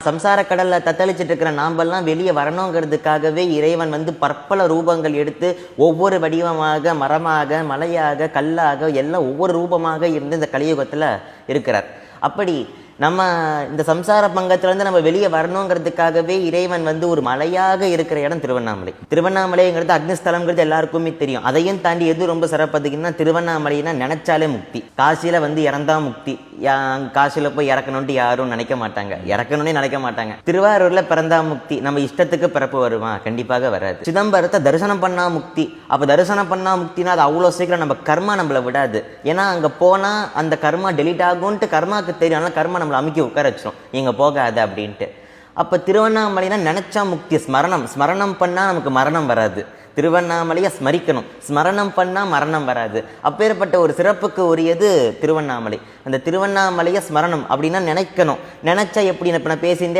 சம்சார கடல்ல தத்தளிச்சிட்டு இருக்கிற நாம்பெல்லாம் வெளியே வரணுங்கிறதுக்காகவே இறைவன் வந்து பற்பல ரூபங்கள் எடுத்து ஒவ்வொரு வடிவமாக, மரமாக, மலையாக, கல்லாக எல்லாம் ஒவ்வொரு ரூபமாக இருந்து இந்த கலியுகத்துல இருக்கிறார். அப்படி நம்ம இந்த சம்சார பங்கத்திலேருந்து நம்ம வெளியே வரணுங்கிறதுக்காகவே இறைவன் வந்து ஒரு மலையாக இருக்கிற இடம் திருவண்ணாமலை. திருவண்ணாமலைங்கிறது அக்னிஸ்தலம்ங்கிறது எல்லாருக்குமே தெரியும். அதையும் தாண்டி எது ரொம்ப சிறப்பதுக்குன்னா திருவண்ணாமலைன்னா நினைச்சாலே முக்தி. காசியில வந்து இறந்தா முக்தி, காசியில போய் இறக்கணும்ட்டு யாரும் நினைக்க மாட்டாங்க, இறக்கணும்னே நினைக்க மாட்டாங்க. திருவாரூர்ல பிறந்தா முக்தி, நம்ம இஷ்டத்துக்கு பிறப்பு வருமா? கண்டிப்பாக வராது. சிதம்பரத்தை தரிசனம் பண்ணா முக்தி. அப்ப தரிசனம் பண்ணா முக்தினா அது அவ்வளோ சீக்கிரம் நம்ம கர்மா நம்மளை விடாது. ஏன்னா அங்க போனா அந்த கர்மா டெலிட் ஆகும்ட்டு கர்மாக்கு தெரியும். ஆனால் கர்மா நம்மளை அமுக்கி உட்கார வச்சிடும், நீங்க போகாது அப்படின்ட்டு. அப்ப திருவண்ணாமலைனா நினைச்சா முக்தி. ஸ்மரணம் பண்ணா நமக்கு மரணம் வராது. திருவண்ணாமலையை ஸ்மரிக்கணும், ஸ்மரணம் பண்ணா மரணம் வராது. அப்பேற்பட்ட ஒரு சிறப்புக்கு உரியது திருவண்ணாமலை. அந்த திருவண்ணாமலையை ஸ்மரணம் அப்படின்னா நினைக்கணும். நினைச்சா எப்படி? இப்ப நான் பேசிட்டு